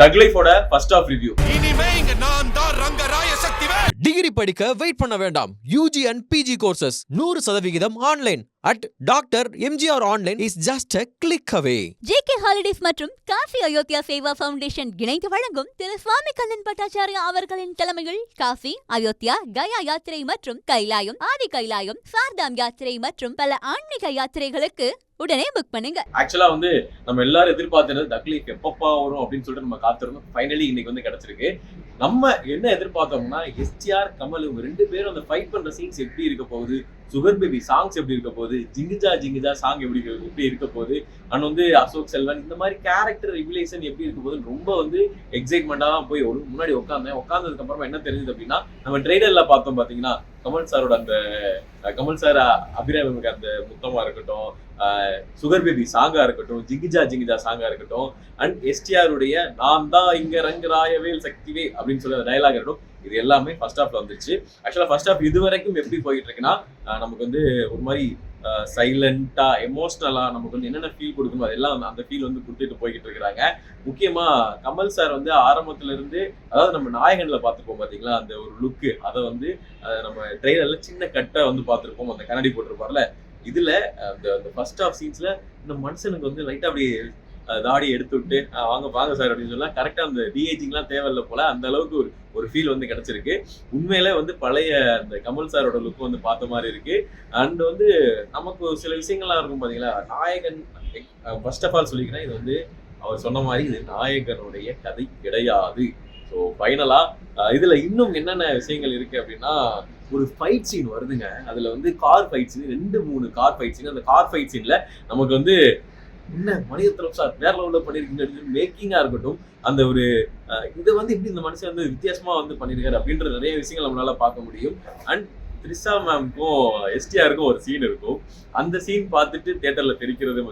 தக் லைஃபோட first of review. Degree படிக்க வெயிட் பண்ண வேண்டாம். UG and PG courses 100% online at Dr. MGR Online is just a click away. JK Holidays மற்றும் Kashi Ayodhya Seva foundation இணைந்து வழங்கும் திரு சுவாமி கண்ணன் பட்டாச்சாரியா அவர்களின் தலைமையில் காசி, அயோத்தியா, கயா யாத்திரை மற்றும் கைலாயம், ஆதி கைலாயம், சார்தாம் யாத்திரை மற்றும் பல ஆன்மீக யாத்திரைகளுக்கு உடனே புக் பண்ணுங்க. ஆக்சுவலா நம்ம எல்லாரும் எதிர்பார்த்தது தக் லைஃப் எப்பப்பா வரும் அப்படின்னு சொல்லிட்டு நம்ம காத்திருந்தோம். ஃபைனலி இன்னைக்கு கிடைச்சிருக்கு. நம்ம என்ன எதிர்பார்த்தோம்னா STR கமல் இவங்க ரெண்டு பேரும் அந்த ஃபைட் பண்ற சீன்ஸ் எப்படி இருக்க போகுது, சுகர் பேபி சாங்ஸ் எப்படி இருக்க போகுது, ஜிங்கிஜா ஜிங்கிஜா சாங் எப்படி இருக்க போகுது, அண்ட் அசோக் செல்வன் இந்த மாதிரி கேரக்டர் ரிவிலேஷன் எப்படி இருக்க போகுதுன்னு ரொம்ப எக்ஸைட்மெண்டா போய் முன்னாடி உட்கார்ந்ததுக்கு அப்புறமா என்ன தெரிஞ்சது அப்படின்னா, நம்ம ட்ரெய்லர்ல பார்த்தோம் பாத்தீங்கன்னா கமல் சாரோட அந்த கமல் சார் அபிராமிக்கு அந்த முத்தமா இருக்கட்டும், சுகர் பேபி சாங்கா இருக்கட்டும், ஜிங்கிஜா ஜிங்கிஜா சாங்கா இருக்கட்டும், அண்ட் STR உடைய நான் தான் இங்க ரங்கராயவேல் சக்திவே அப்படின்னு சொல்லி அந்த டயலாக் இருக்கட்டும், இது எல்லாமே ஃபர்ஸ்ட் ஹாஃப்ல வந்துருச்சு. ஆக்சுவலா ஃபர்ஸ்ட் ஹாஃப் இது வரைக்கும் எப்படி போயிட்டு இருக்குன்னா, நமக்கு ஒரு மாதிரி சைலண்டா எமோஷனலா நமக்கு என்னென்ன ஃபீல் கொடுக்கணும் அதெல்லாம் அந்த ஃபீல் கொடுத்துட்டு போய்கிட்டு இருக்கிறாங்க. முக்கியமா கமல் சார் ஆரம்பத்துல இருந்து, அதாவது நம்ம நாயகன்ல பார்த்துப்போம் பாத்தீங்களா அந்த ஒரு லுக்கு, அதை நம்ம ட்ரெய்லர்ல சின்ன கட்டை பார்த்துருப்போம், அந்த கண்ணாடி போட்டிருப்பார்ல. இதுல அந்த ஃபர்ஸ்ட் ஹாஃப் சீன்ஸ்ல இந்த மனுஷனுக்கு லைட்டா அப்படி தாடி எடுத்து விட்டு வாங்க சார் அப்படின்னு சொல்லலாம். கரெக்டா அந்த டிஏஜிங்லாம் தேவையில்லை போல, அந்த அளவுக்கு ஒரு ஃபீல் கிடைச்சிருக்கு. உண்மையில பழைய அந்த கமல் சாரோட லுக் பார்த்த மாதிரி இருக்கு. அண்ட் நமக்கு சில விஷயங்கள்லாம் இருக்கும் பாத்தீங்களா. நாயகன் ஃபர்ஸ்ட் ஆஃப் ஆல் சொல்லிக்கிறேன், இது அவர் சொன்ன மாதிரி இது நாயகனுடைய கதை கிடையாது. ஸோ ஃபைனலா இதுல இன்னும் என்னென்ன விஷயங்கள் இருக்கு அப்படின்னா, ஒரு ஃபைட் சீன் வருதுங்க. அதுல car fight scene, 2-3 car fight scene. அந்த கார் ஃபைட் சீன்ல நமக்கு என்ன மணிரத்னம் சார் வேற லெவல்ல பண்ணிருக்கீங்க, மேக்கிங்கா இருக்கட்டும், அந்த ஒரு இதை எப்படி இந்த மனுஷன் வித்தியாசமா பண்ணிருக்காரு அப்படின்ற நிறைய விஷயங்கள் நம்மளால பார்க்க முடியும். அண்ட் த்ரிஷா மேம்க்கும் STRக்கும் ஒரு சீன் இருக்கும். அந்த சீன் பார்த்துட்டு தியேட்டர்ல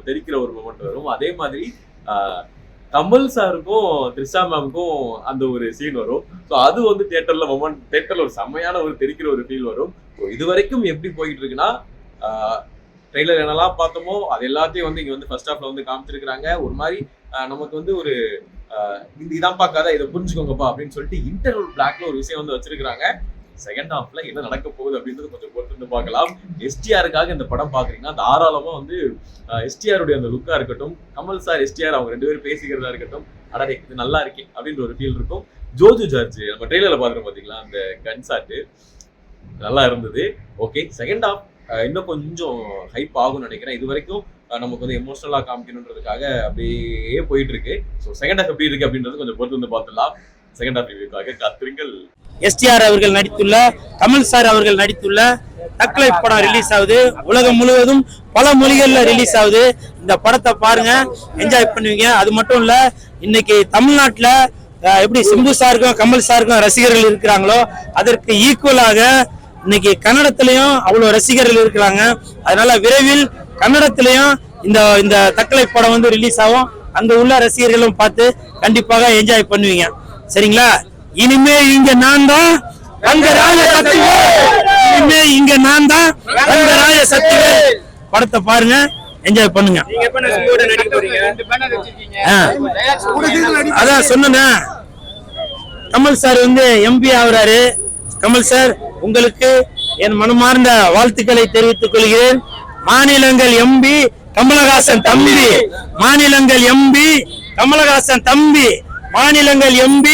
தெரிக்கிற ஒரு மொமெண்ட் வரும். அதே மாதிரி கமல் சாருக்கும் த்ரிஷா மேம்க்கும் அந்த ஒரு சீன் வரும். ஸோ அது தியேட்டர்ல ஒரு செம்மையான தெரிக்கிற ஒரு ஃபீல் வரும். ஸோ இது வரைக்கும் எப்படி போயிட்டு இருக்குன்னா, ட்ரெய்லர் என்னெல்லாம் பார்த்தோமோ அது எல்லாத்தையும் இங்க ஃபர்ஸ்ட் ஹாஃப்ல காமிச்சிருக்கிறாங்க. ஒரு மாதிரி நமக்கு ஒரு இதான் பார்க்காத, இதை புரிஞ்சுக்கோங்கப்பா அப்படின்னு சொல்லிட்டு இன்டர்வல் பிளாக்ல ஒரு விஷயம் வச்சிருக்காங்க. செகண்ட் ஹாஃப்ல என்ன நடக்க போகுது அப்படின்றது கொஞ்சம் பொறுத்து பார்க்கலாம். STRக்காக இந்த படம் பாக்குறீங்கன்னா தாராளமா STR உடைய அந்த லுக்கா இருக்கட்டும், கமல் சார் STR அவங்க ரெண்டு பேரும் பேசிக்கிறதா இருக்கட்டும், அடடே இது நல்லா இருக்கே அப்படின்ற ஒரு ஃபீல் இருக்கும். ஜோஜு ஜார்ஜ் நம்ம ட்ரெய்லர்ல பாக்குறோம் பாத்தீங்களா, அந்த கன் ஷாட் நல்லா இருந்தது. ஓகே, செகண்ட் ஹாஃப் இன்னும் கொஞ்சம் ஹைப் ஆகும்னு நினைக்கிறேன். இது வரைக்கும் நமக்கு எமோஷனலா காமிக்கணுன்றதுக்காக அப்படியே போயிட்டு இருக்கு. ஸோ செகண்ட் ஹாஃப் எப்படி இருக்கு அப்படின்றது கொஞ்சம் பொறுத்து பார்த்துலாம். செகண்ட் ஹாஃப் ரிவ்யூக்காக காத்திருங்கள். STR அவர்கள் நடித்துள்ள, கமல் சார் அவர்கள் நடித்துள்ள தக் லைஃப் படம் ரிலீஸ் ஆகுது. உலகம் முழுவதும் பல மொழிகள்ல ரிலீஸ் ஆகுது. இந்த படத்தை பாருங்க, என்ஜாய் பண்ணுவீங்க. அது மட்டும் இல்ல, இன்னைக்கு தமிழ்நாட்டுல எப்படி சிம்பு சாருக்கும் கமல் சாருக்கும் ரசிகர்கள் இருக்கிறாங்களோ, அதற்கு ஈக்குவலாக இன்னைக்கு கன்னடத்திலையும் அவ்வளவு ரசிகர்கள் இருக்கிறாங்க. அதனால விரைவில் கன்னடத்திலையும் இந்த தக் லைஃப் படம் ரிலீஸ் ஆகும். அங்க உள்ள ரசிகர்களும் பார்த்து கண்டிப்பாக என்ஜாய் பண்ணுவீங்க. சரிங்களா? இனிமே இங்க நான் தான் ரங்கராய சக்திவே, இனிமே இங்க நான் தான் ரங்கராய சக்திவே. படத்தை பாருங்க, என்ஜாய் பண்ணுங்க. அதான் சொன்னேன், கமல் சார் MP ஆகுறாரு. கமல் சார், உங்களுக்கு என் மனமார்ந்த வாழ்த்துக்களை தெரிவித்துக் கொள்கிறேன். மாநிலங்கள் MP கமலஹாசன் தம்பி, மாநிலங்கள் MP கமலஹாசன் தம்பி, மாநிலங்கள் MP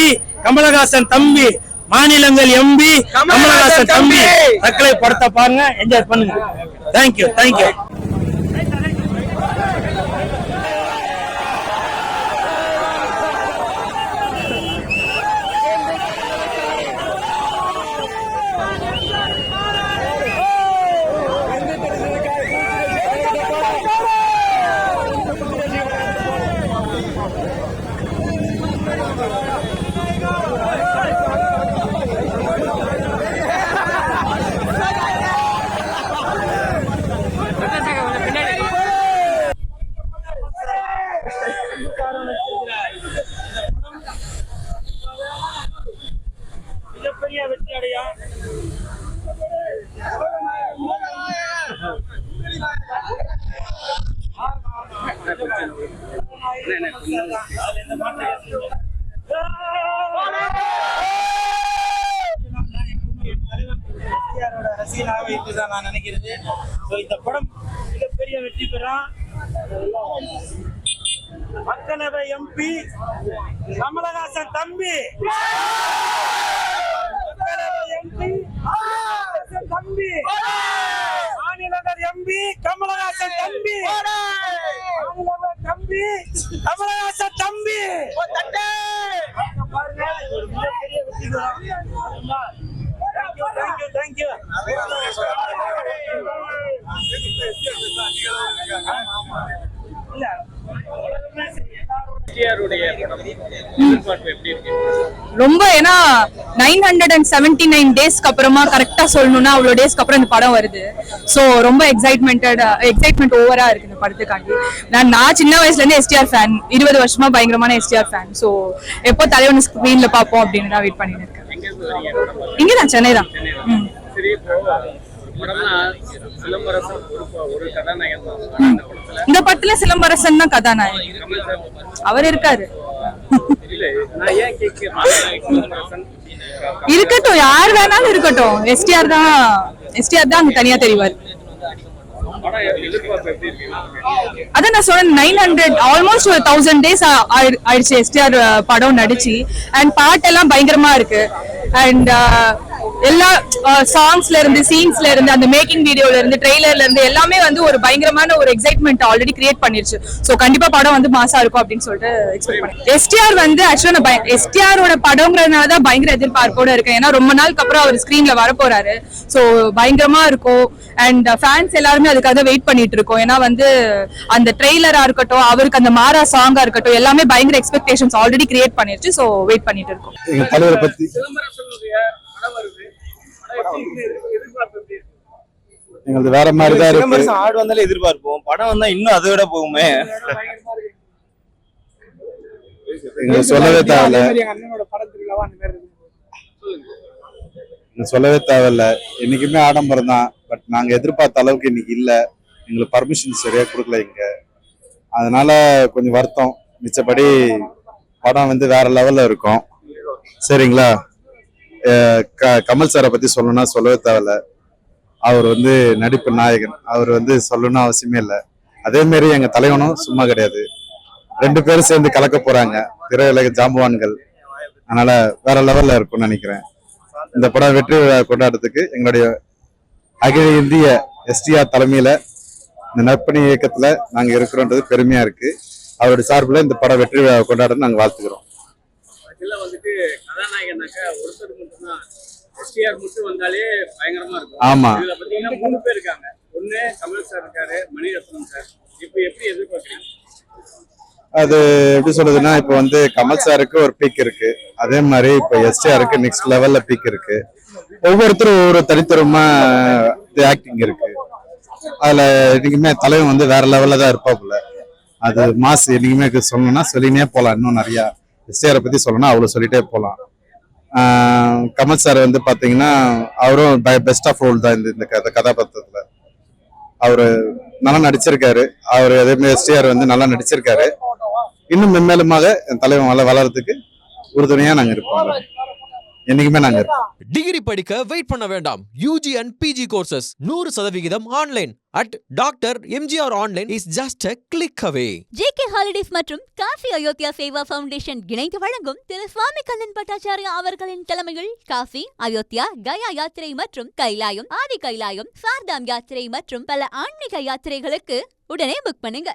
கமலஹாசன் தம்பி, மாநிலங்கள் MP கமலஹாசன் தம்பி. தக்லை படத்தை பாருங்க, என்ஜாய் பண்ணுங்க. தேங்க்யூ. சீனாக வைத்துதான் நான் நினைக்கிறது. இந்த படம் மிகப்பெரிய வெற்றி பெறும். மக்களவை எம்பி கமலஹாசன் தம்பி, மக்களவை எம்பி கமலஹாசன் தம்பி, மாநிலவர் எம்பி கமலஹாசன் தம்பி, மாநிலவர் தம்பி கமலஹாசன் தம்பி. பாருங்க, ஒரு மிகப்பெரிய வெற்றி பெறும். Thank you. ரொம்ப ஏன்னா 979 டேஸ்க்கு அப்புறமா கரெக்டா சொல்லணும்னா அவ்வளவு டேஸ்க்கு அப்புறம் இந்த படம் வருது. சோ ரொம்ப எக்ஸைட்மெண்ட் ஓவரா இருக்கு இந்த படத்துக்காண்டி. நான் சின்ன வயசுல இருந்து எஸ்டிஆர் ஃபேன், 20 வருஷமா பயங்கரமான எஸ்டிஆர் ஃபேன். சோ எப்போ தலைவன் ஸ்கிரீன்ல பாப்போம் அப்படின்னு தான் வெயிட் பண்ணிட்டு இருக்கேன். இங்கதான், சென்னை தான். இந்த படத்துல சிலம்பரசன் தான் கதாநாயகன், அவர் இருக்காரு. இருக்கட்டும், யார் வேணாலும் இருக்கட்டும், எஸ்டிஆர் தான் அங்க தனியா தெரிவார். அதான் நான் சொன்னேன், 900 ஆல்மோஸ்ட் 1000 டேஸ் ஆயிடுச்சு எஸ்டிஆர் படம் நடிச்சு. அண்ட் பாட்டெல்லாம் பயங்கரமா இருக்கு. அண்ட் எல்லா சாங்ஸ்ல இருந்து, சீன்ஸ்ல இருந்து, அந்த மேக்கிங் வீடியோல இருந்து, ட்ரெய்லர்ல இருந்து எல்லாமே வந்து ஒரு பயங்கரமான ஒரு எக்ஸைட்மெண்ட் ஆல்ரெடி கிரியேட் பண்ணிருச்சு. சோ கண்டிப்பா படம் வந்து மாசா இருக்கும் அப்படின்னு சொல்லிட்டு எக்ஸ்பெக்ட் பண்ணேன். எஸ்டிஆர் வந்து ஆக்சுவலா எஸ்டிஆரோட படம்ங்கிறதுனாலதான் பயங்கர எதிர்பார்ப்போட இருக்கேன். ஏன்னா ரொம்ப நாளுக்கு அப்புறம் அவர் ஸ்கிரீன்ல வரப்போறாரு. சோ பயங்கரமா இருக்கும். அண்ட் ஃபேன்ஸ் எல்லாருமே அதுக்காக வெயிட் பண்ணிட்டு இருக்கோம். ஏன்னா வந்து அந்த ட்ரெய்லரா இருக்கட்டும், அவருக்கு அந்த மாரா சாங்கா இருக்கட்டும், எல்லாமே பயங்கர எக்ஸ்பெக்டேஷன்ஸ் ஆல்ரெடி கிரியேட் பண்ணிருச்சு. சோ வெயிட் பண்ணிட்டு இருக்கோம். எங்க தலைவரை பத்தி எங்களுக்கு வேற மாதிரி தான் இருக்கு. ஆடு வந்தாலே எதிர்பார்ப்போம், படம் வந்தா இன்னும் அதை விட போகுமே. சொல்லவே தேவையில்ல, சொல்லவே தேவையில்ல. என்னைக்குமே ஆடம்பரம் தான். பட் நாங்க எதிர்பார்த்த அளவுக்கு இன்னைக்கு இல்ல. எங்களுக்கு பர்மிஷன் சரியா கொடுக்கல இங்க, அதனால கொஞ்சம் வருத்தம். மிச்சபடி படம் வந்து வேற லெவல்ல இருக்கும். சரிங்களா? கமல் சாரை பத்தி சொல்லணும்னா சொல்லவே தேவையில்ல. அவர் வந்து நடிப்பு நாயகன். அவர் வந்து சொல்லணும்னு அவசியமே இல்லை. அதே மாதிரி எங்க தலைவனும் சும்மா கிடையாது. 2 பேரும் சேர்ந்து கலக்க போறாங்க, திரையுலக ஜாம்பவான்கள். அதனால வேற லெவல்ல இருக்கும்னு நினைக்கிறேன். இந்த படம் வெற்றி விழா கொண்டாடுறதுக்கு எங்களுடைய அகில இந்திய எஸ்டிஆர் தலைமையில இந்த நற்பணி இயக்கத்துல நாங்க இருக்கிறோன்றது பெருமையா இருக்கு. அவருடைய சார்பில் இந்த படம் வெற்றி விழா கொண்டாட நாங்க வாழ்த்துக்கிறோம். ஆமா, அது எப்படி சொல்றதுன்னா, இப்ப வந்து கமல் சாருக்கு ஒரு பீக் இருக்கு, அதே மாதிரி இப்ப எஸ்டிஆருக்கு நெக்ஸ்ட் லெவல்ல பீக் இருக்கு. ஒவ்வொருத்தரும் ஒவ்வொரு தனித்தரமா ஆக்டிங் இருக்கு. அதுல என்னைக்குமே தலைவன் வந்து வேற லெவல்ல தான் இருப்பாப்புல. அது மாசு என்னைக்குமே சொல்லணும்னா சொல்லினே போலாம். இன்னும் நிறைய எஸ்டிஆரை பத்தி சொல்லணும்னா அவ்வளவு சொல்லிட்டே போலாம். கமல் சார் வந்து பாத்தீங்கன்னா அவரும் பெஸ்ட் ஆஃப் ரோல் தான் இந்த கதாபாத்திரத்துல. அவரு நல்லா நடிச்சிருக்காரு. அவரு அதே மாதிரி எஸ்டிஆர் வந்து நல்லா நடிச்சிருக்காரு. இன்னும் மென்மேலுமாக என் தலைவன் வளர்றதுக்கு உறுதுணையா நாங்க இருப்போம். என்னைக்குமே நாங்க இருப்போம். டிகிரி படிக்க வெயிட் பண்ண வேண்டாம். UG and PG courses 100% online at Dr. MGR Online is just a click away. JK Holidays மற்றும் காஃபி அயோத்தியா சேவா ஃபவுண்டேஷன் இணைந்து வழங்கும் திரு சுவாமி கண்ணன் பட்டாச்சாரியா அவர்களின் தலைமையில் காஃபி, அயோத்தியா, கயா யாத்திரை மற்றும் கைலாயம், ஆதி கைலாயம், சார்தாம் யாத்திரை மற்றும் பல ஆன்மீக யாத்திரைகளுக்கு உடனே புக் பண்ணுங்க.